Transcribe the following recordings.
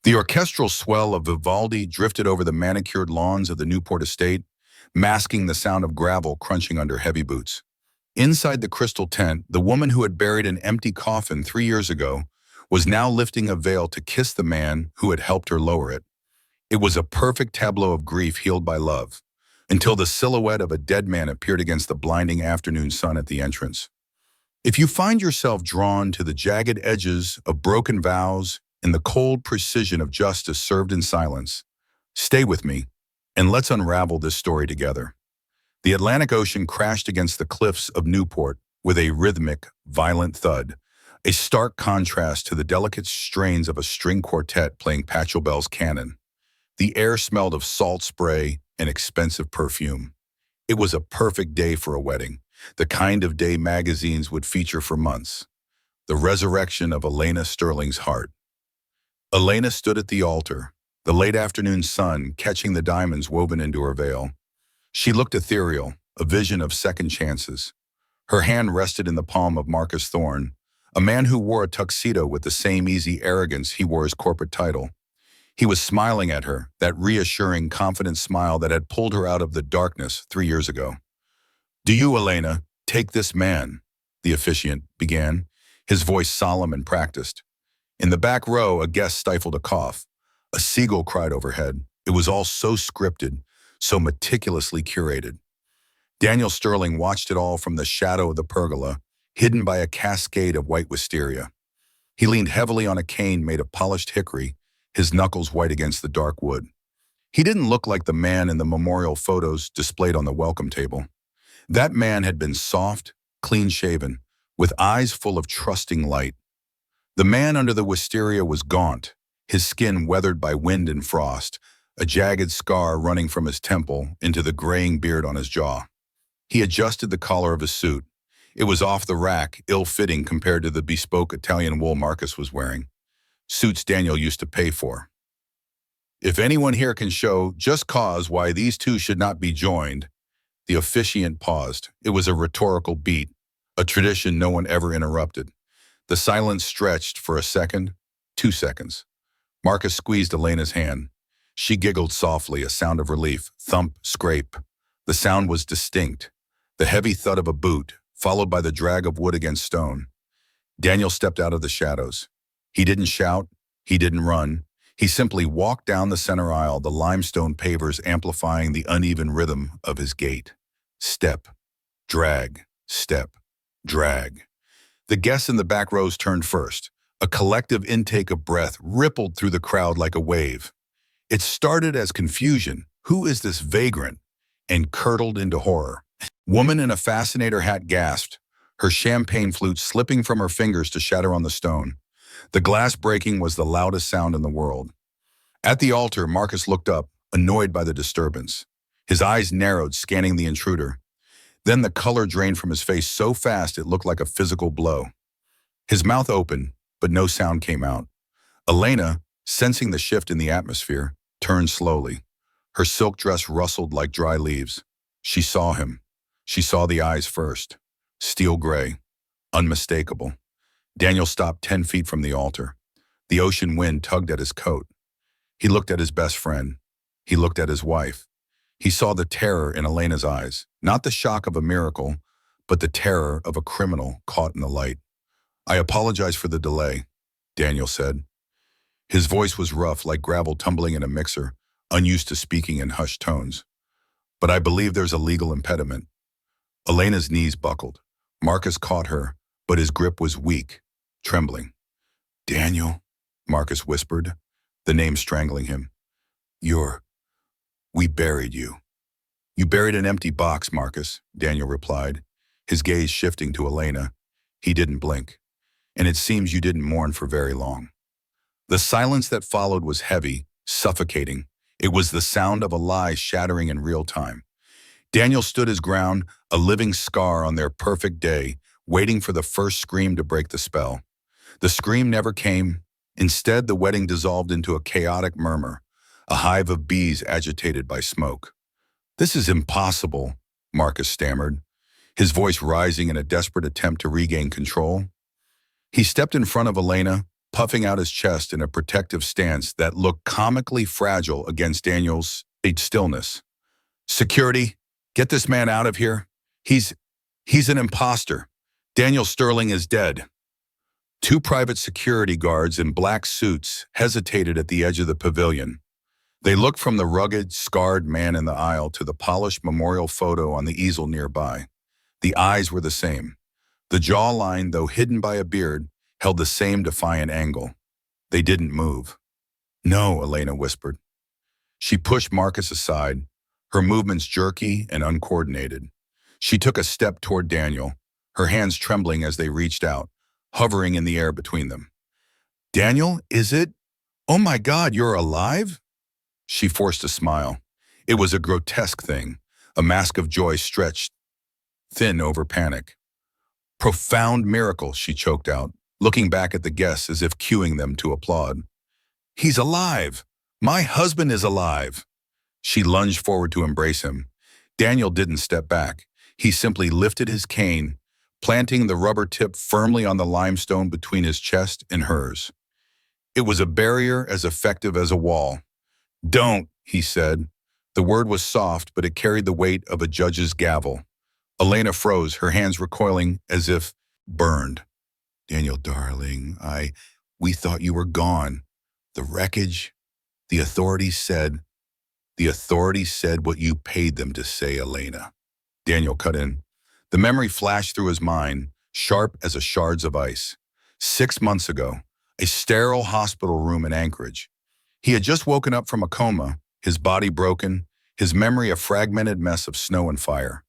The orchestral swell of Vivaldi drifted over the manicured lawns of the Newport estate, masking the sound of gravel crunching under heavy boots. Inside the crystal tent, the woman who had buried an empty coffin 3 years ago was now lifting a veil to kiss the man who had helped her lower it. It was a perfect tableau of grief healed by love, until the silhouette of a dead man appeared against the blinding afternoon sun at the entrance. If you find yourself drawn to the jagged edges of broken vows and the cold precision of justice served in silence, stay with me, and let's unravel this story together. The Atlantic Ocean crashed against the cliffs of Newport with a rhythmic, violent thud, a stark contrast to the delicate strains of a string quartet playing Pachelbel's canon. The air smelled of salt spray and expensive perfume. It was a perfect day for a wedding, the kind of day magazines would feature for months. The resurrection of Elena Sterling's heart. Elena stood at the altar, the late afternoon sun catching the diamonds woven into her veil. She looked ethereal, a vision of second chances. Her hand rested in the palm of Marcus Thorne, a man who wore a tuxedo with the same easy arrogance he wore his corporate title. He was smiling at her, that reassuring, confident smile that had pulled her out of the darkness 3 years ago. "Do you, Elena, take this man?" the officiant began, his voice solemn and practiced. In the back row, a guest stifled a cough. A seagull cried overhead. It was all so scripted, so meticulously curated. Daniel Sterling watched it all from the shadow of the pergola, hidden by a cascade of white wisteria. He leaned heavily on a cane made of polished hickory, his knuckles white against the dark wood. He didn't look like the man in the memorial photos displayed on the welcome table. That man had been soft, clean-shaven, with eyes full of trusting light. The man under the wisteria was gaunt, his skin weathered by wind and frost, a jagged scar running from his temple into the graying beard on his jaw. He adjusted the collar of his suit. It was off the rack, ill-fitting compared to the bespoke Italian wool Marcus was wearing. Suits Daniel used to pay for. "If anyone here can show just cause why these two should not be joined." The officiant paused. It was a rhetorical beat, a tradition no one ever interrupted. The silence stretched for a second, 2 seconds. Marcus squeezed Elena's hand. She giggled softly, a sound of relief. Thump, scrape. The sound was distinct. The heavy thud of a boot, followed by the drag of wood against stone. Daniel stepped out of the shadows. He didn't shout. He didn't run. He simply walked down the center aisle, the limestone pavers amplifying the uneven rhythm of his gait. Step, drag, step, drag. The guests in the back rows turned first. A collective intake of breath rippled through the crowd like a wave. It started as confusion. Who is this vagrant? And curdled into horror. Woman in a fascinator hat gasped, her champagne flute slipping from her fingers to shatter on the stone. The glass breaking was the loudest sound in the world. At the altar, Marcus looked up, annoyed by the disturbance. His eyes narrowed, scanning the intruder. Then the color drained from his face so fast it looked like a physical blow. His mouth opened, but no sound came out. Elena, sensing the shift in the atmosphere, turned slowly. Her silk dress rustled like dry leaves. She saw him. She saw the eyes first. Steel gray. Unmistakable. Daniel stopped 10 feet from the altar. The ocean wind tugged at his coat. He looked at his best friend. He looked at his wife. He saw the terror in Elena's eyes, not the shock of a miracle, but the terror of a criminal caught in the light. "I apologize for the delay," Daniel said. His voice was rough, like gravel tumbling in a mixer, unused to speaking in hushed tones. "But I believe there's a legal impediment." Elena's knees buckled. Marcus caught her, but his grip was weak, trembling. "Daniel," Marcus whispered, the name strangling him. We buried you." "You buried an empty box, Marcus," Daniel replied, his gaze shifting to Elena. He didn't blink. "And it seems you didn't mourn for very long." The silence that followed was heavy, suffocating. It was the sound of a lie shattering in real time. Daniel stood his ground, a living scar on their perfect day, waiting for the first scream to break the spell. The scream never came. Instead, the wedding dissolved into a chaotic murmur, a hive of bees agitated by smoke. "This is impossible," Marcus stammered, his voice rising in a desperate attempt to regain control. He stepped in front of Elena, puffing out his chest in a protective stance that looked comically fragile against Daniel's stillness. "Security, get this man out of here. He's an imposter. Daniel Sterling is dead." Two private security guards in black suits hesitated at the edge of the pavilion. They looked from the rugged, scarred man in the aisle to the polished memorial photo on the easel nearby. The eyes were the same. The jawline, though hidden by a beard, held the same defiant angle. They didn't move. "No," Elena whispered. She pushed Marcus aside, her movements jerky and uncoordinated. She took a step toward Daniel, her hands trembling as they reached out, hovering in the air between them. "Daniel, is it? Oh my God, you're alive?" She forced a smile. It was a grotesque thing, a mask of joy stretched thin over panic. "Profound miracle," she choked out, looking back at the guests as if cueing them to applaud. "He's alive! My husband is alive!" She lunged forward to embrace him. Daniel didn't step back. He simply lifted his cane, planting the rubber tip firmly on the limestone between his chest and hers. It was a barrier as effective as a wall. "Don't," he said. The word was soft, but it carried the weight of a judge's gavel. Elena froze, her hands recoiling as if burned. "Daniel, darling, we thought you were gone. The wreckage, the authorities said what you paid them to say, Elena." Daniel cut in. The memory flashed through his mind, sharp as a shards of ice. 6 months ago, a sterile hospital room in Anchorage. He had just woken up from a coma, his body broken, his memory a fragmented mess of snow and fire.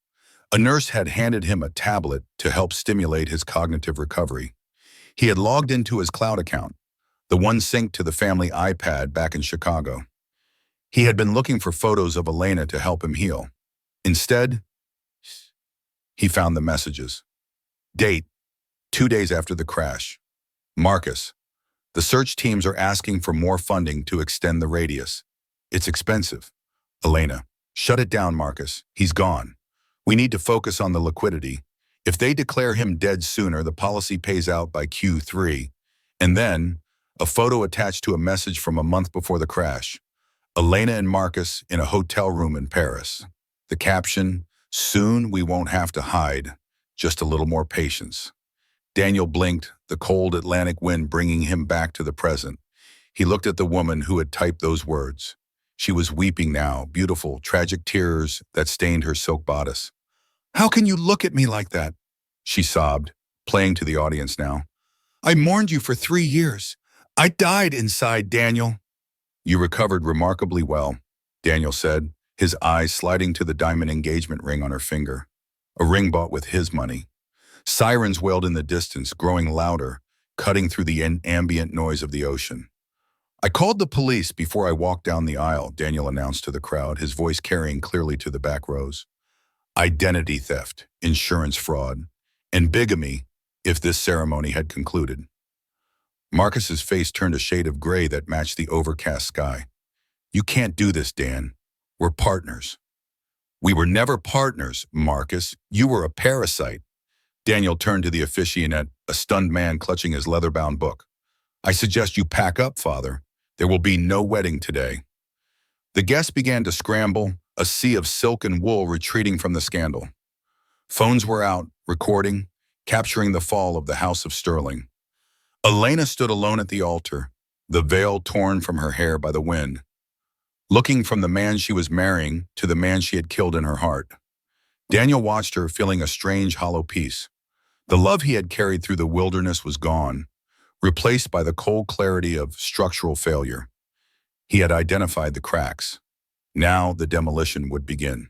A nurse had handed him a tablet to help stimulate his cognitive recovery. He had logged into his cloud account, the one synced to the family iPad back in Chicago. He had been looking for photos of Elena to help him heal. Instead, he found the messages. Date, 2 days after the crash. Marcus, the search teams are asking for more funding to extend the radius. It's expensive. Elena, shut it down, Marcus. He's gone. We need to focus on the liquidity. If they declare him dead sooner, the policy pays out by Q3. And then, a photo attached to a message from a month before the crash. Elena and Marcus in a hotel room in Paris. The caption, "Soon we won't have to hide, just a little more patience." Daniel blinked, the cold Atlantic wind bringing him back to the present. He looked at the woman who had typed those words. She was weeping now, beautiful, tragic tears that stained her silk bodice. "How can you look at me like that?" she sobbed, playing to the audience now. "I mourned you for 3 years. I died inside, Daniel." "You recovered remarkably well," Daniel said, his eyes sliding to the diamond engagement ring on her finger. A ring bought with his money. Sirens wailed in the distance, growing louder, cutting through the ambient noise of the ocean. "I called the police before I walked down the aisle," Daniel announced to the crowd, his voice carrying clearly to the back rows. Identity theft, insurance fraud, and bigamy if this ceremony had concluded. Marcus's face turned a shade of gray that matched the overcast sky. "You can't do this, Dan. We're partners." "We were never partners, Marcus. You were a parasite." Daniel turned to the officiant, a stunned man clutching his leather-bound book. "I suggest you pack up, Father. There will be no wedding today." The guests began to scramble, a sea of silk and wool retreating from the scandal. Phones were out, recording, capturing the fall of the House of Sterling. Elena stood alone at the altar, the veil torn from her hair by the wind, looking from the man she was marrying to the man she had killed in her heart. Daniel watched her, feeling a strange, hollow peace. The love he had carried through the wilderness was gone, replaced by the cold clarity of structural failure. He had identified the cracks. Now the demolition would begin.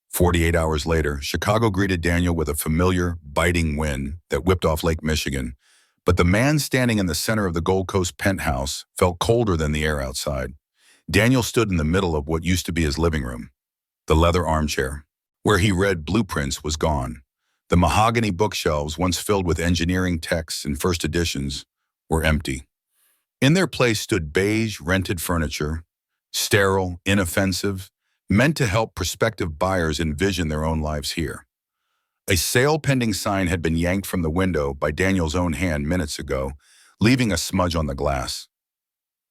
48 hours later, Chicago greeted Daniel with a familiar, biting wind that whipped off Lake Michigan, but the man standing in the center of the Gold Coast penthouse felt colder than the air outside. Daniel stood in the middle of what used to be his living room. The leather armchair, where he read blueprints, was gone. The mahogany bookshelves, once filled with engineering texts and first editions, were empty. In their place stood beige, rented furniture, sterile, inoffensive, meant to help prospective buyers envision their own lives here. A sale pending sign had been yanked from the window by Daniel's own hand minutes ago, leaving a smudge on the glass.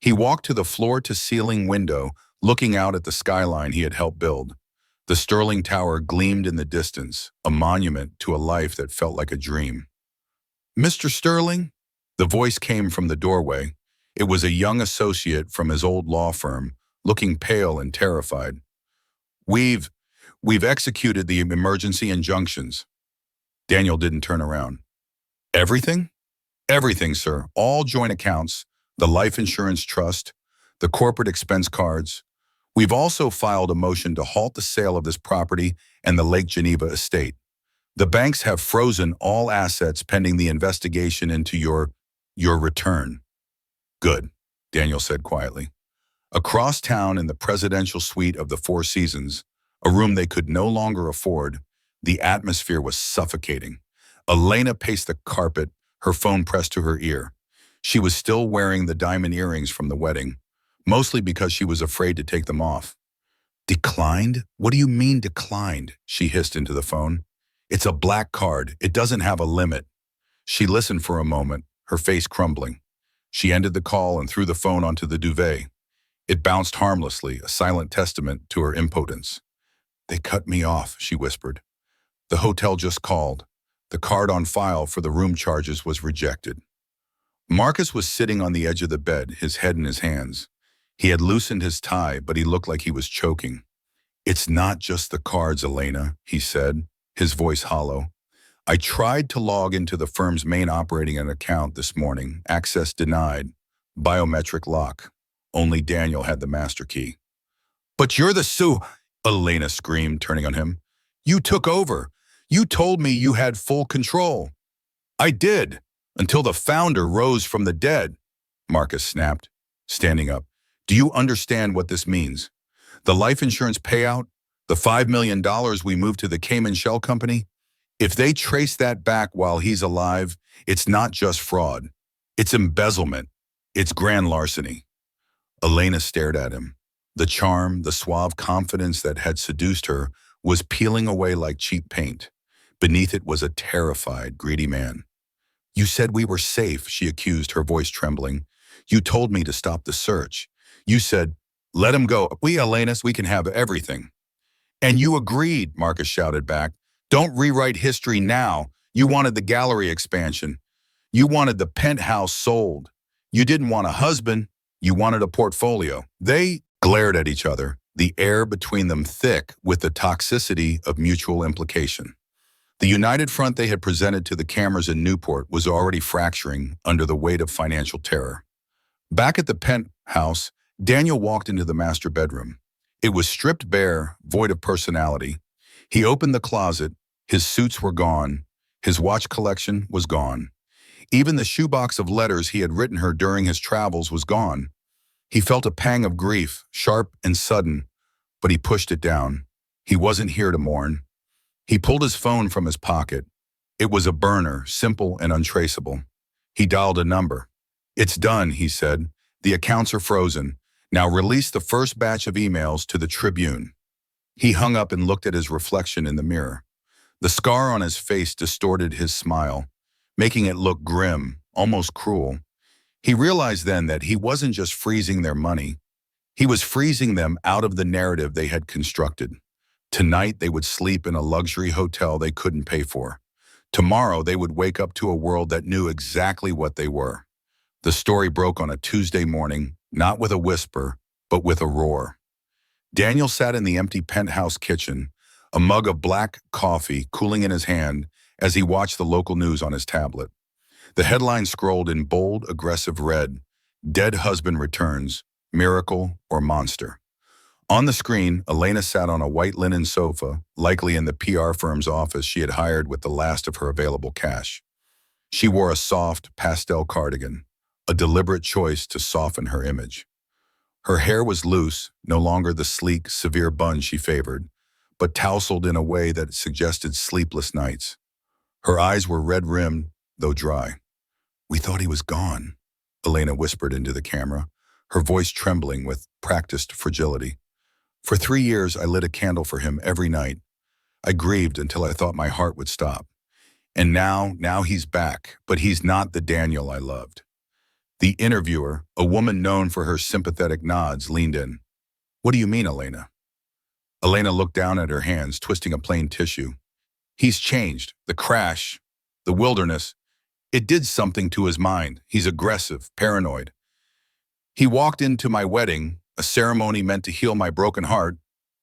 He walked to the floor-to-ceiling window, looking out at the skyline he had helped build. The Sterling Tower gleamed in the distance, a monument to a life that felt like a dream. "Mr. Sterling?" The voice came from the doorway. It was a young associate from his old law firm, looking pale and terrified. We've executed the emergency injunctions." Daniel didn't turn around. "Everything?" "Everything, sir. All joint accounts, the life insurance trust, the corporate expense cards. We've also filed a motion to halt the sale of this property and the Lake Geneva estate. The banks have frozen all assets pending the investigation into your return." "Good," Daniel said quietly. Across town in the presidential suite of the Four Seasons, a room they could no longer afford, the atmosphere was suffocating. Elena paced the carpet, her phone pressed to her ear. She was still wearing the diamond earrings from the wedding, mostly because she was afraid to take them off. "Declined? What do you mean declined?" she hissed into the phone. "It's a black card. It doesn't have a limit." She listened for a moment, her face crumbling. She ended the call and threw the phone onto the duvet. It bounced harmlessly, a silent testament to her impotence. "They cut me off," she whispered. "The hotel just called. The card on file for the room charges was rejected." Marcus was sitting on the edge of the bed, his head in his hands. He had loosened his tie, but he looked like he was choking. "It's not just the cards, Elena," he said, his voice hollow. "I tried to log into the firm's main operating account this morning. Access denied. Biometric lock. Only Daniel had the master key." "But you're the Elena screamed, turning on him. "You took over. You told me you had full control." "I did, until the founder rose from the dead," Marcus snapped, standing up. "Do you understand what this means? The life insurance payout, the $5 million we moved to the Cayman Shell Company, if they trace that back while he's alive, it's not just fraud. It's embezzlement. It's grand larceny." Elena stared at him. The charm, the suave confidence that had seduced her was peeling away like cheap paint. Beneath it was a terrified, greedy man. "You said we were safe," she accused, her voice trembling. "You told me to stop the search. You said, 'Let him go. We can have everything.'" "And you agreed," Marcus shouted back. "Don't rewrite history now. You wanted the gallery expansion. You wanted the penthouse sold. You didn't want a husband. You wanted a portfolio." They glared at each other, the air between them thick with the toxicity of mutual implication. The united front they had presented to the cameras in Newport was already fracturing under the weight of financial terror. Back at the penthouse, Daniel walked into the master bedroom. It was stripped bare, void of personality. He opened the closet. His suits were gone. His watch collection was gone. Even the shoebox of letters he had written her during his travels was gone. He felt a pang of grief, sharp and sudden, but he pushed it down. He wasn't here to mourn. He pulled his phone from his pocket. It was a burner, simple and untraceable. He dialed a number. "It's done," he said. "The accounts are frozen. Now release the first batch of emails to the Tribune." He hung up and looked at his reflection in the mirror. The scar on his face distorted his smile, making it look grim, almost cruel. He realized then that he wasn't just freezing their money. He was freezing them out of the narrative they had constructed. Tonight they would sleep in a luxury hotel they couldn't pay for. Tomorrow they would wake up to a world that knew exactly what they were. The story broke on a Tuesday morning, not with a whisper, but with a roar. Daniel sat in the empty penthouse kitchen, a mug of black coffee cooling in his hand as he watched the local news on his tablet. The headline scrolled in bold, aggressive red, "Dead husband returns, miracle or monster." On the screen, Elena sat on a white linen sofa, likely in the PR firm's office she had hired with the last of her available cash. She wore a soft, pastel cardigan, a deliberate choice to soften her image. Her hair was loose, no longer the sleek, severe bun she favored, but tousled in a way that suggested sleepless nights. Her eyes were red-rimmed, though dry. "We thought he was gone," Elena whispered into the camera, her voice trembling with practiced fragility. "For 3 years, I lit a candle for him every night. I grieved until I thought my heart would stop. And now he's back, but he's not the Daniel I loved." The interviewer, a woman known for her sympathetic nods, leaned in. What do you mean, Elena? Elena looked down at her hands, twisting a plain tissue. He's changed. The crash, the wilderness, it did something to his mind. He's aggressive, paranoid. He walked into my wedding, a ceremony meant to heal my broken heart,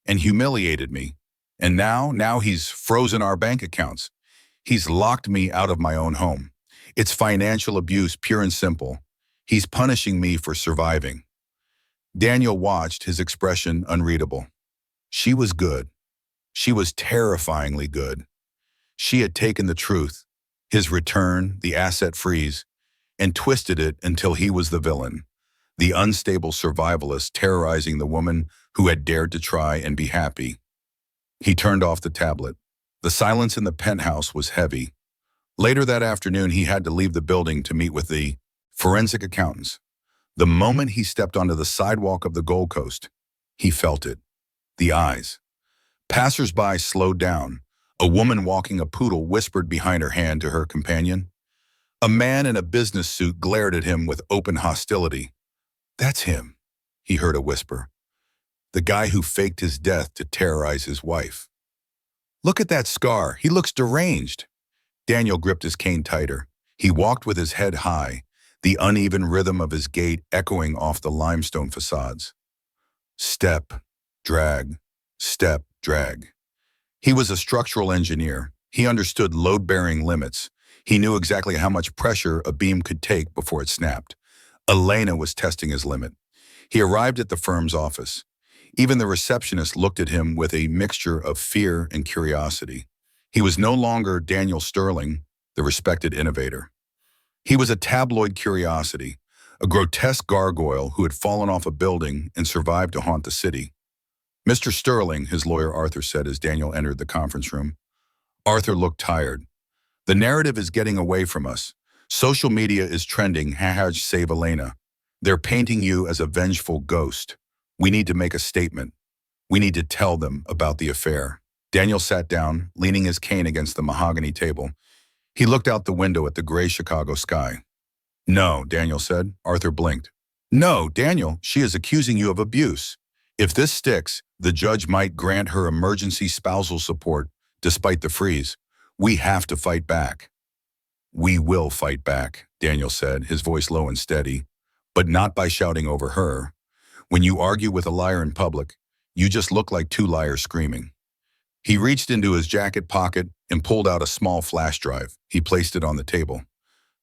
and humiliated me. And now he's frozen our bank accounts. He's locked me out of my own home. It's financial abuse, pure and simple. He's punishing me for surviving. Daniel watched, his expression unreadable. She was good. She was terrifyingly good. She had taken the truth, his return, the asset freeze, and twisted it until he was the villain, the unstable survivalist terrorizing the woman who had dared to try and be happy. He turned off the tablet. The silence in the penthouse was heavy. Later that afternoon, he had to leave the building to meet with the forensic accountants. The moment he stepped onto the sidewalk of the Gold Coast, he felt it. The eyes. Passers-by slowed down. A woman walking a poodle whispered behind her hand to her companion. A man in a business suit glared at him with open hostility. That's him, he heard a whisper. The guy who faked his death to terrorize his wife. Look at that scar. He looks deranged. Daniel gripped his cane tighter. He walked with his head high, the uneven rhythm of his gait echoing off the limestone facades. Step, drag, step, drag. He was a structural engineer. He understood load-bearing limits. He knew exactly how much pressure a beam could take before it snapped. Elena was testing his limit. He arrived at the firm's office. Even the receptionist looked at him with a mixture of fear and curiosity. He was no longer Daniel Sterling, the respected innovator. He was a tabloid curiosity, a grotesque gargoyle who had fallen off a building and survived to haunt the city. Mr. Sterling, his lawyer Arthur said as Daniel entered the conference room. Arthur looked tired. The narrative is getting away from us. Social media is trending, #save Elena. They're painting you as a vengeful ghost. We need to make a statement. We need to tell them about the affair. Daniel sat down, leaning his cane against the mahogany table. He looked out the window at the gray Chicago sky. No, Daniel said. Arthur blinked. No, Daniel, she is accusing you of abuse. If this sticks, the judge might grant her emergency spousal support despite the freeze. We have to fight back. We will fight back, Daniel said, his voice low and steady, but not by shouting over her. When you argue with a liar in public, you just look like two liars screaming. He reached into his jacket pocket and pulled out a small flash drive. He placed it on the table.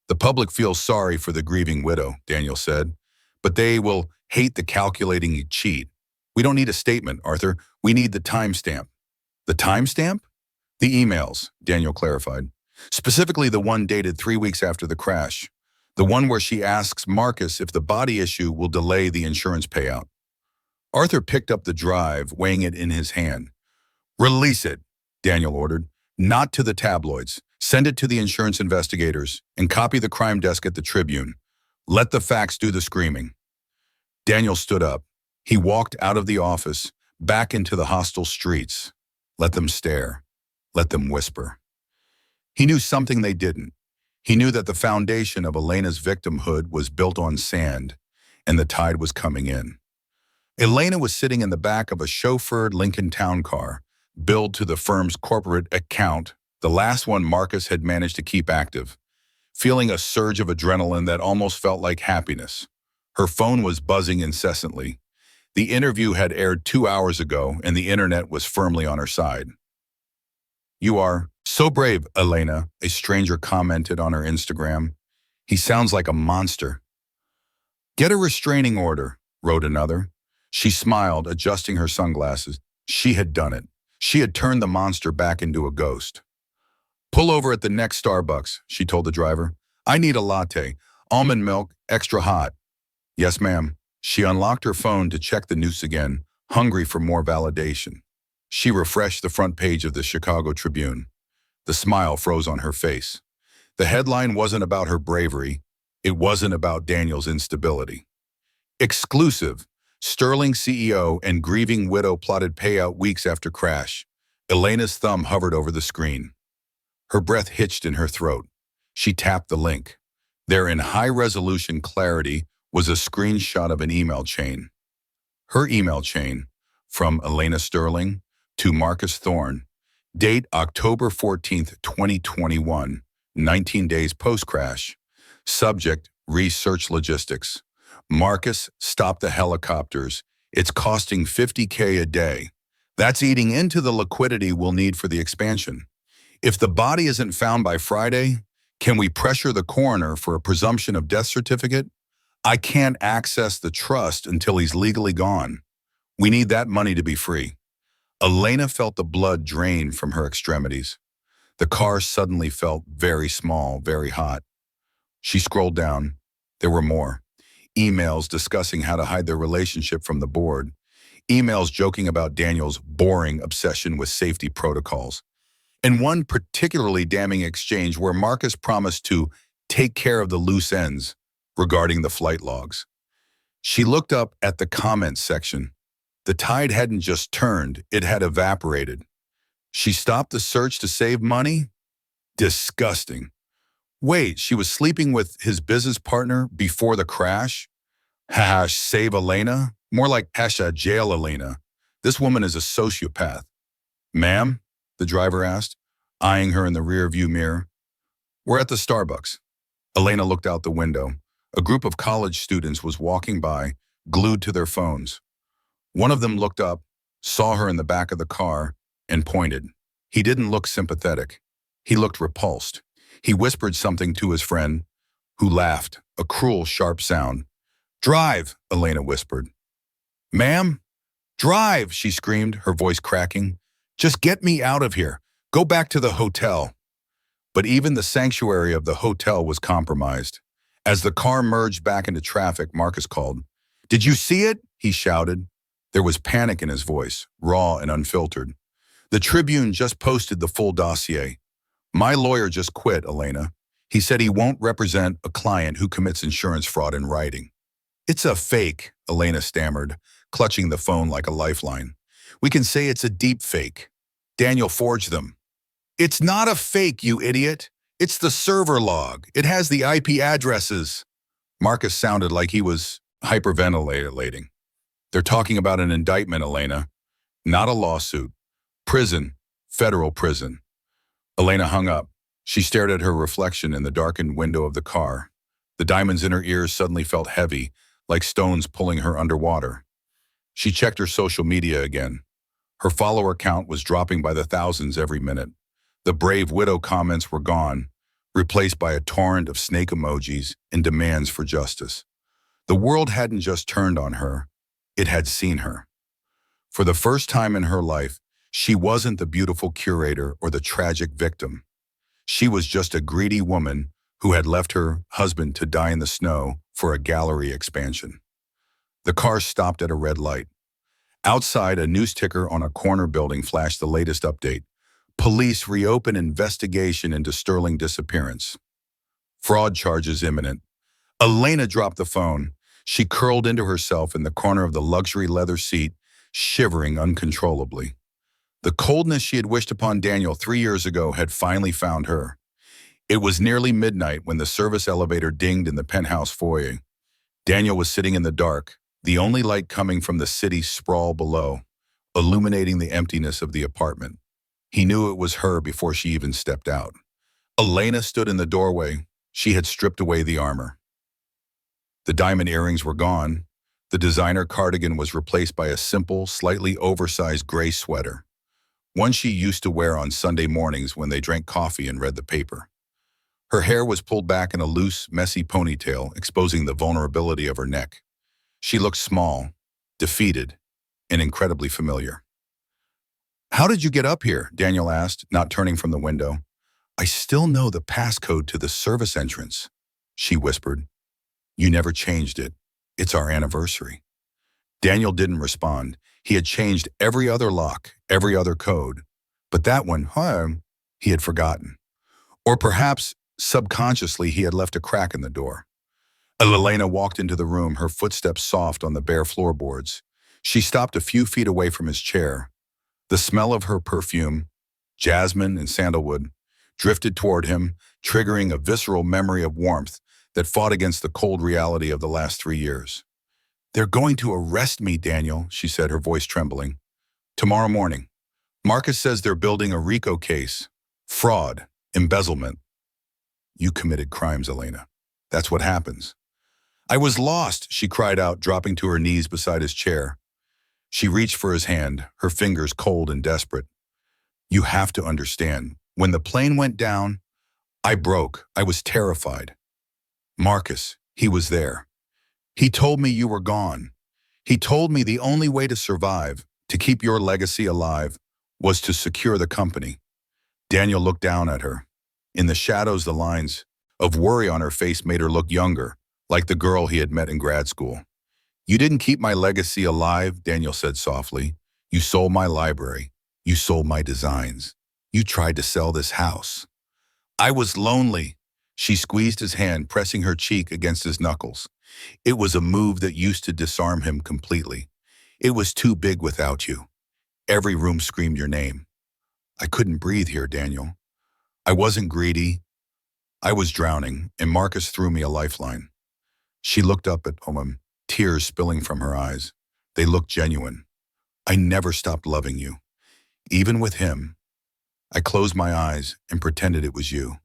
The public feels sorry for the grieving widow, Daniel said, but they will hate the calculating cheat. We don't need a statement, Arthur. We need the timestamp. The timestamp? The emails, Daniel clarified. Specifically the one dated 3 weeks after the crash. The one where she asks Marcus if the body issue will delay the insurance payout. Arthur picked up the drive, weighing it in his hand. Release it, Daniel ordered. Not to the tabloids. Send it to the insurance investigators and copy the crime desk at the Tribune. Let the facts do the screaming. Daniel stood up. He walked out of the office, back into the hostile streets. Let them stare. Let them whisper. He knew something they didn't. He knew that the foundation of Elena's victimhood was built on sand, and the tide was coming in. Elena was sitting in the back of a chauffeured Lincoln Town car, billed to the firm's corporate account, the last one Marcus had managed to keep active, feeling a surge of adrenaline that almost felt like happiness. Her phone was buzzing incessantly. The interview had aired 2 hours ago, and the internet was firmly on her side. You are so brave, Elena, a stranger commented on her Instagram. He sounds like a monster. Get a restraining order, wrote another. She smiled, adjusting her sunglasses. She had done it. She had turned the monster back into a ghost. Pull over at the next Starbucks, she told the driver. I need a latte, almond milk, extra hot. Yes, ma'am. She unlocked her phone to check the news again, hungry for more validation. She refreshed the front page of the Chicago Tribune. The smile froze on her face. The headline wasn't about her bravery. It wasn't about Daniel's instability. Exclusive. Sterling CEO and grieving widow plotted payout weeks after crash. Elena's thumb hovered over the screen. Her breath hitched in her throat. She tapped the link. There in high-resolution clarity was a screenshot of an email chain. Her email chain, from Elena Sterling to Marcus Thorne, date October 14th, 2021, 19 days post-crash. Subject, research logistics. Marcus, stop the helicopters. It's costing $50K a day. That's eating into the liquidity we'll need for the expansion. If the body isn't found by Friday, can we pressure the coroner for a presumption of death certificate? I can't access the trust until he's legally gone. We need that money to be free. Elena felt the blood drain from her extremities. The car suddenly felt very small, very hot. She scrolled down. There were more. Emails discussing how to hide their relationship from the board. Emails joking about Daniel's boring obsession with safety protocols. And one particularly damning exchange where Marcus promised to take care of the loose ends regarding the flight logs. She looked up at the comments section. The tide hadn't just turned, it had evaporated. She stopped the search to save money? Disgusting. Wait, she was sleeping with his business partner before the crash? Hash, save Elena? More like hashtag jail Elena. This woman is a sociopath. Ma'am? The driver asked, eyeing her in the rear-view mirror. We're at the Starbucks. Elena looked out the window. A group of college students was walking by, glued to their phones. One of them looked up, saw her in the back of the car, and pointed. He didn't look sympathetic. He looked repulsed. He whispered something to his friend, who laughed, a cruel, sharp sound. Drive, Elena whispered. Ma'am? Drive, she screamed, her voice cracking. Just get me out of here. Go back to the hotel. But even the sanctuary of the hotel was compromised. As the car merged back into traffic, Marcus called. Did you see it? He shouted. There was panic in his voice, raw and unfiltered. The Tribune just posted the full dossier. My lawyer just quit, Elena. He said he won't represent a client who commits insurance fraud in writing. It's a fake, Elena stammered, clutching the phone like a lifeline. We can say it's a deep fake. Daniel forged them. It's not a fake, you idiot. It's the server log. It has the IP addresses. Marcus sounded like he was hyperventilating. They're talking about an indictment, Elena. Not a lawsuit. Prison. Federal prison. Elena hung up. She stared at her reflection in the darkened window of the car. The diamonds in her ears suddenly felt heavy, like stones pulling her underwater. She checked her social media again. Her follower count was dropping by the thousands every minute. The brave widow comments were gone, replaced by a torrent of snake emojis and demands for justice. The world hadn't just turned on her, it had seen her. For the first time in her life, she wasn't the beautiful curator or the tragic victim. She was just a greedy woman who had left her husband to die in the snow for a gallery expansion. The car stopped at a red light. Outside, a news ticker on a corner building flashed the latest update. Police reopen investigation into Sterling disappearance. Fraud charges imminent. Elena dropped the phone. She curled into herself in the corner of the luxury leather seat, shivering uncontrollably. The coldness she had wished upon Daniel 3 years ago had finally found her. It was nearly midnight when the service elevator dinged in the penthouse foyer. Daniel was sitting in the dark, the only light coming from the city sprawl below, illuminating the emptiness of the apartment. He knew it was her before she even stepped out. Elena stood in the doorway. She had stripped away the armor. The diamond earrings were gone. The designer cardigan was replaced by a simple, slightly oversized gray sweater, one she used to wear on Sunday mornings when they drank coffee and read the paper. Her hair was pulled back in a loose, messy ponytail, exposing the vulnerability of her neck. She looked small, defeated, and incredibly familiar. How did you get up here? Daniel asked, not turning from the window. I still know the passcode to the service entrance, she whispered. You never changed it. It's our anniversary. Daniel didn't respond. He had changed every other lock, every other code. But that one, he had forgotten. Or perhaps, subconsciously, he had left a crack in the door. Elena walked into the room, her footsteps soft on the bare floorboards. She stopped a few feet away from his chair. The smell of her perfume, jasmine and sandalwood, drifted toward him, triggering a visceral memory of warmth that fought against the cold reality of the last 3 years. "They're going to arrest me, Daniel," she said, her voice trembling. "Tomorrow morning. Marcus says they're building a RICO case. Fraud, embezzlement." "You committed crimes, Elena. That's what happens." "I was lost," she cried out, dropping to her knees beside his chair. She reached for his hand, her fingers cold and desperate. "You have to understand. When the plane went down, I broke. I was terrified. Marcus, he was there. He told me you were gone. He told me the only way to survive, to keep your legacy alive, was to secure the company." Daniel looked down at her. In the shadows, the lines of worry on her face made her look younger, like the girl he had met in grad school. "You didn't keep my legacy alive," Daniel said softly. "You sold my library. You sold my designs. You tried to sell this house. I was lonely." She squeezed his hand, pressing her cheek against his knuckles. "It was a move that used to disarm him completely. It was too big without you. Every room screamed your name. I couldn't breathe here, Daniel. I wasn't greedy. I was drowning, and Marcus threw me a lifeline." She looked up at him, tears spilling from her eyes. They looked genuine. "I never stopped loving you. Even with him, I closed my eyes and pretended it was you.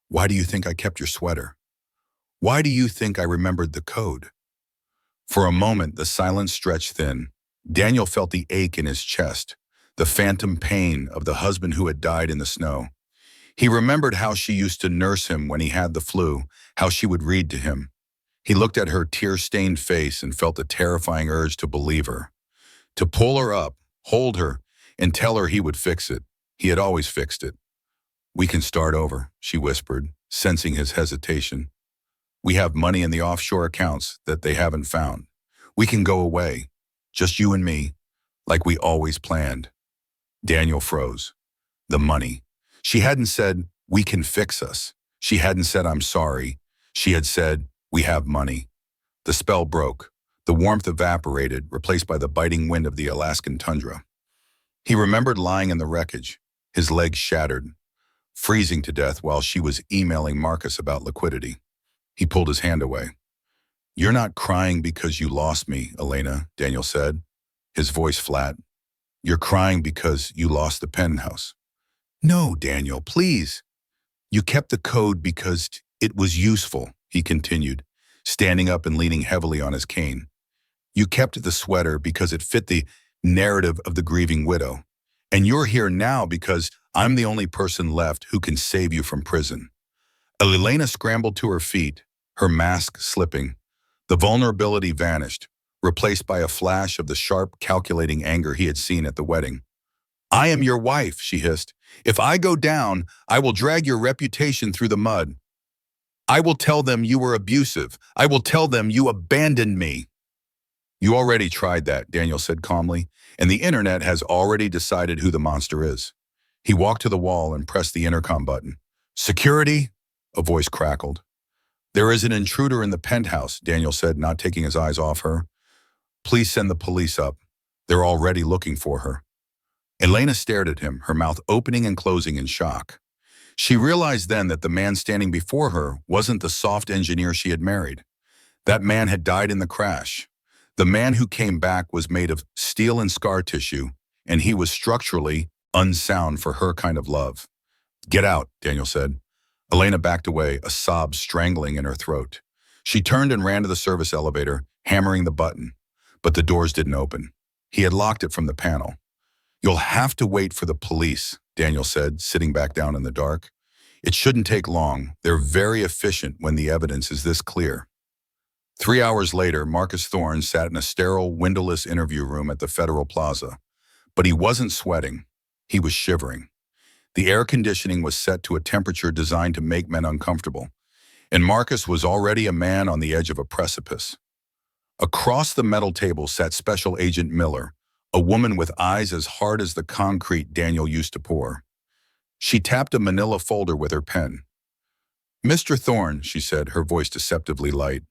Why do you think I kept your sweater? Why do you think I remembered the code?" For a moment, the silence stretched thin. Daniel felt the ache in his chest, the phantom pain of the husband who had died in the snow. He remembered how she used to nurse him when he had the flu, how she would read to him. He looked at her tear-stained face and felt a terrifying urge to believe her, to pull her up, hold her, and tell her he would fix it. He had always fixed it. "We can start over," she whispered, sensing his hesitation. "We have money in the offshore accounts that they haven't found. We can go away, just you and me, like we always planned." Daniel froze. The money. She hadn't said, "We can fix us." She hadn't said, "I'm sorry." She had said, "We have money." The spell broke. The warmth evaporated, replaced by the biting wind of the Alaskan tundra. He remembered lying in the wreckage, his legs shattered, freezing to death while she was emailing Marcus about liquidity. He pulled his hand away. "You're not crying because you lost me, Elena," Daniel said, his voice flat. "You're crying because you lost the penthouse." "No, Daniel, please." "You kept the code because it was useful," he continued, standing up and leaning heavily on his cane. "You kept the sweater because it fit the narrative of the grieving widow. And you're here now because I'm the only person left who can save you from prison." Elena scrambled to her feet, her mask slipping. The vulnerability vanished, replaced by a flash of the sharp, calculating anger he had seen at the wedding. "I am your wife," she hissed. "If I go down, I will drag your reputation through the mud. I will tell them you were abusive. I will tell them you abandoned me." "You already tried that," Daniel said calmly, "and the internet has already decided who the monster is." He walked to the wall and pressed the intercom button. "Security?" A voice crackled. "There is an intruder in the penthouse," Daniel said, not taking his eyes off her. "Please send the police up. They're already looking for her." Elena stared at him, her mouth opening and closing in shock. She realized then that the man standing before her wasn't the soft engineer she had married. That man had died in the crash. The man who came back was made of steel and scar tissue, and he was structurally unsound for her kind of love. "Get out," Daniel said. Elena backed away, a sob strangling in her throat. She turned and ran to the service elevator, hammering the button, but the doors didn't open. He had locked it from the panel. "You'll have to wait for the police," Daniel said, sitting back down in the dark. "It shouldn't take long. They're very efficient when the evidence is this clear." 3 hours later, Marcus Thorne sat in a sterile, windowless interview room at the Federal Plaza. But he wasn't sweating. He was shivering. The air conditioning was set to a temperature designed to make men uncomfortable, and Marcus was already a man on the edge of a precipice. Across the metal table sat Special Agent Miller, a woman with eyes as hard as the concrete Daniel used to pour. She tapped a manila folder with her pen. "Mr. Thorne," she said, her voice deceptively light,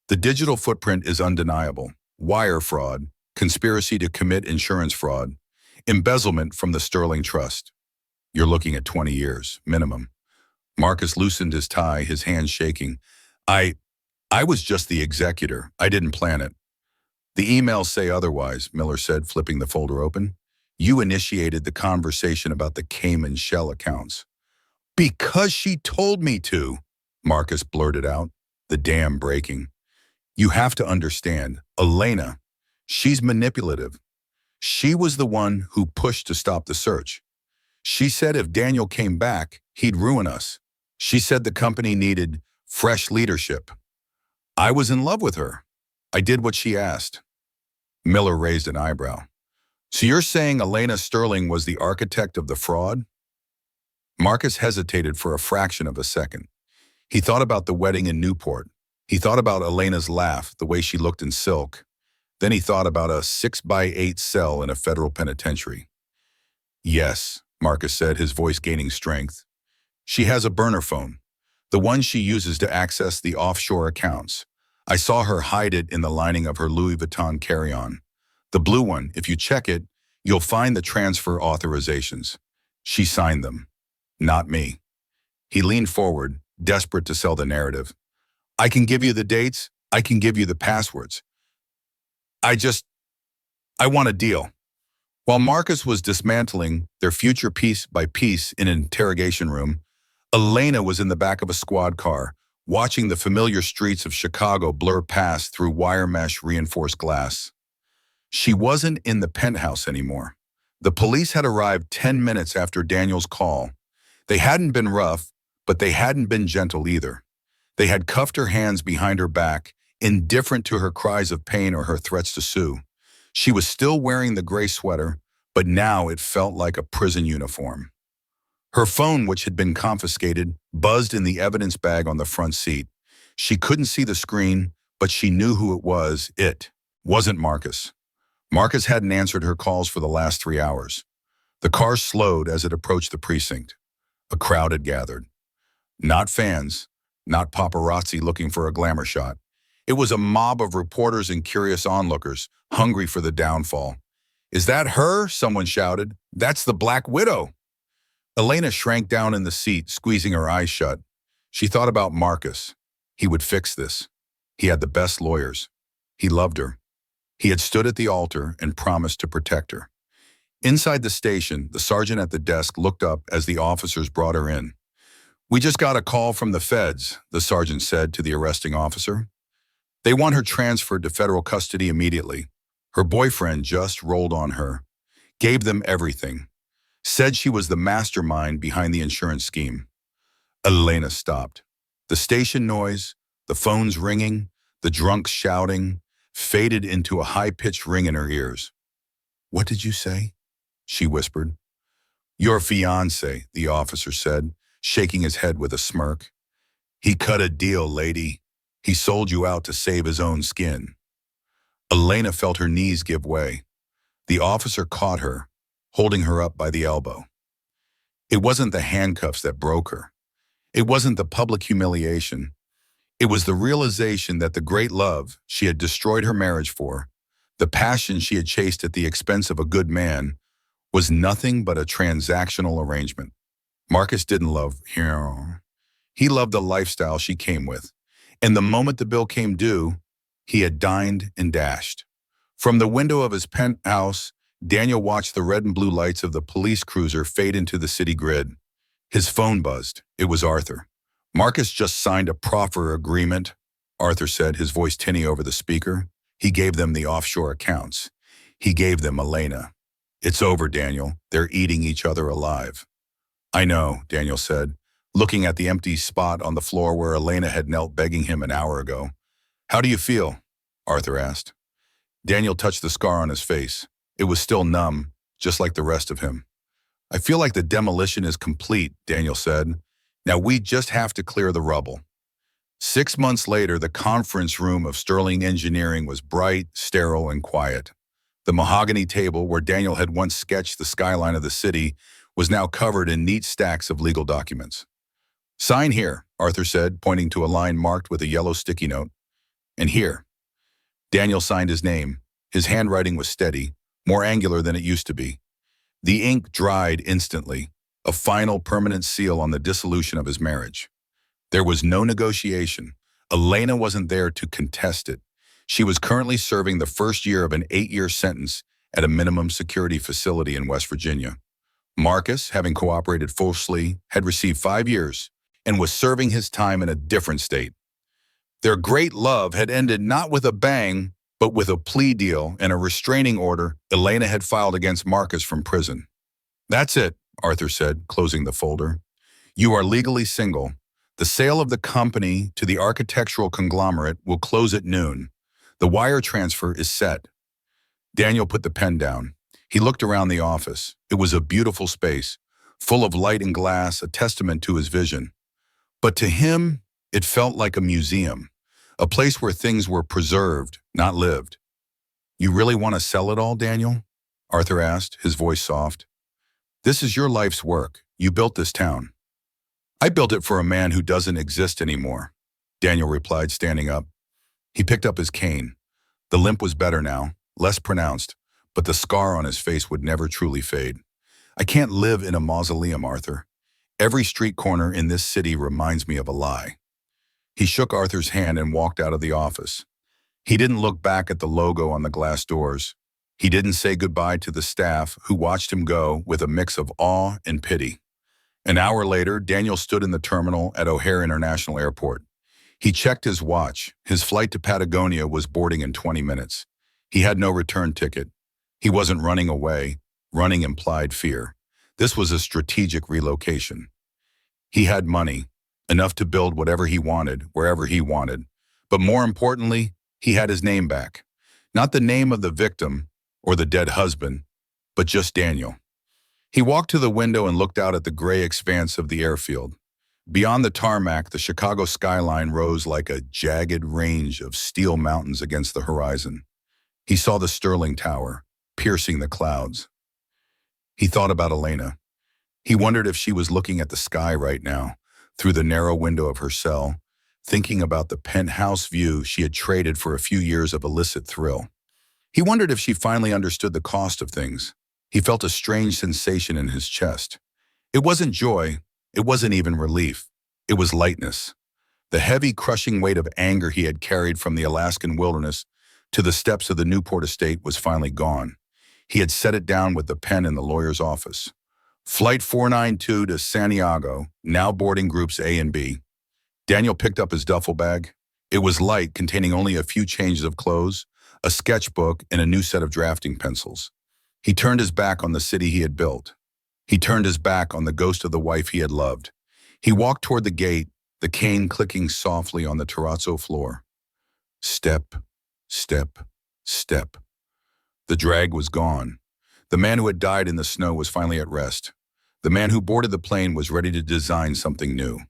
"the digital footprint is undeniable. Wire fraud, conspiracy to commit insurance fraud, embezzlement from the Sterling Trust. You're looking at 20 years, minimum." Marcus loosened his tie, his hands shaking. I, I was just the executor. I didn't plan it. The emails say otherwise, Miller said, flipping the folder open. You initiated the conversation about the Cayman shell accounts. Because she told me to, Marcus blurted out, the dam breaking. You have to understand, Elena, she's manipulative. She was the one who pushed to stop the search. She said if Daniel came back, he'd ruin us. She said the company needed fresh leadership. I was in love with her. I did what she asked. Miller raised an eyebrow. So you're saying Elena Sterling was the architect of the fraud? Marcus hesitated for a fraction of a second. He thought about the wedding in Newport. He thought about Elena's laugh, the way she looked in silk. Then he thought about a 6-by-8 cell in a federal penitentiary. Yes, Marcus said, his voice gaining strength. She has a burner phone, the one she uses to access the offshore accounts. I saw her hide it in the lining of her Louis Vuitton carry-on. The blue one, if you check it, you'll find the transfer authorizations. She signed them, not me. He leaned forward, desperate to sell the narrative. I can give you the dates. I can give you the passwords. I want a deal. While Marcus was dismantling their future piece by piece in an interrogation room, Elena was in the back of a squad car, watching the familiar streets of Chicago blur past through wire mesh reinforced glass. She wasn't in the penthouse anymore. The police had arrived 10 minutes after Daniel's call. They hadn't been rough, but they hadn't been gentle either. They had cuffed her hands behind her back, indifferent to her cries of pain or her threats to sue. She was still wearing the gray sweater, but now it felt like a prison uniform. Her phone, which had been confiscated, buzzed in the evidence bag on the front seat. She couldn't see the screen, but she knew who it was. It wasn't Marcus. Marcus hadn't answered her calls for the last 3 hours. The car slowed as it approached the precinct. A crowd had gathered. Not fans, not paparazzi looking for a glamour shot. It was a mob of reporters and curious onlookers, hungry for the downfall. Is that her? Someone shouted. That's the Black Widow. Elena shrank down in the seat, squeezing her eyes shut. She thought about Marcus. He would fix this. He had the best lawyers. He loved her. He had stood at the altar and promised to protect her. Inside the station, the sergeant at the desk looked up as the officers brought her in. We just got a call from the feds, the sergeant said to the arresting officer. They want her transferred to federal custody immediately. Her boyfriend just rolled on her, gave them everything, said she was the mastermind behind the insurance scheme. Elena stopped. The station noise, the phones ringing, the drunks shouting, faded into a high-pitched ring in her ears. What did you say? She whispered. Your fiancé, the officer said, shaking his head with a smirk. He cut a deal, lady. He sold you out to save his own skin. Elena felt her knees give way. The officer caught her, holding her up by the elbow. It wasn't the handcuffs that broke her. It wasn't the public humiliation. It was the realization that the great love she had destroyed her marriage for, the passion she had chased at the expense of a good man, was nothing but a transactional arrangement. Marcus didn't love her. He loved the lifestyle she came with. And the moment the bill came due, he had dined and dashed. From the window of his penthouse, Daniel watched the red and blue lights of the police cruiser fade into the city grid. His phone buzzed. It was Arthur. Marcus just signed a proffer agreement, Arthur said, his voice tinny over the speaker. He gave them the offshore accounts. He gave them Elena. It's over, Daniel. They're eating each other alive. I know, Daniel said, looking at the empty spot on the floor where Elena had knelt begging him an hour ago. How do you feel? Arthur asked. Daniel touched the scar on his face. It was still numb, just like the rest of him. I feel like the demolition is complete, Daniel said. Now we just have to clear the rubble. 6 months later, the conference room of Sterling Engineering was bright, sterile, and quiet. The mahogany table where Daniel had once sketched the skyline of the city was now covered in neat stacks of legal documents. Sign here, Arthur said, pointing to a line marked with a yellow sticky note. And here. Daniel signed his name. His handwriting was steady, more angular than it used to be. The ink dried instantly, a final permanent seal on the dissolution of his marriage. There was no negotiation. Elena wasn't there to contest it. She was currently serving the first year of an 8-year sentence at a minimum security facility in West Virginia. Marcus, having cooperated falsely, had received 5 years and was serving his time in a different state. Their great love had ended not with a bang, but with a plea deal and a restraining order Elena had filed against Marcus from prison. "That's it," Arthur said, closing the folder. "You are legally single. The sale of the company to the architectural conglomerate will close at noon. The wire transfer is set." Daniel put the pen down. He looked around the office. It was a beautiful space, full of light and glass, a testament to his vision. But to him, it felt like a museum, a place where things were preserved, not lived. "You really want to sell it all, Daniel?" Arthur asked, his voice soft. "This is your life's work. You built this town." "I built it for a man who doesn't exist anymore," Daniel replied, standing up. He picked up his cane. The limp was better now, less pronounced, but the scar on his face would never truly fade. "I can't live in a mausoleum, Arthur. Every street corner in this city reminds me of a lie." He shook Arthur's hand and walked out of the office. He didn't look back at the logo on the glass doors. He didn't say goodbye to the staff who watched him go with a mix of awe and pity. An hour later, Daniel stood in the terminal at O'Hare International Airport. He checked his watch. His flight to Patagonia was boarding in 20 minutes. He had no return ticket. He wasn't running away. Running implied fear. This was a strategic relocation. He had money, enough to build whatever he wanted, wherever he wanted. But more importantly, he had his name back. Not the name of the victim or the dead husband, but just Daniel. He walked to the window and looked out at the gray expanse of the airfield. Beyond the tarmac, the Chicago skyline rose like a jagged range of steel mountains against the horizon. He saw the Sterling Tower, piercing the clouds. He thought about Elena. He wondered if she was looking at the sky right now, through the narrow window of her cell, thinking about the penthouse view she had traded for a few years of illicit thrill. He wondered if she finally understood the cost of things. He felt a strange sensation in his chest. It wasn't joy. It wasn't even relief. It was lightness. The heavy, crushing weight of anger he had carried from the Alaskan wilderness to the steps of the Newport estate was finally gone. He had set it down with the pen in the lawyer's office. Flight 492 to Santiago, now boarding groups A and B. Daniel picked up his duffel bag. It was light, containing only a few changes of clothes, a sketchbook, and a new set of drafting pencils. He turned his back on the city he had built. He turned his back on the ghost of the wife he had loved. He walked toward the gate, the cane clicking softly on the terrazzo floor. Step, step, step. The drag was gone. The man who had died in the snow was finally at rest. The man who boarded the plane was ready to design something new.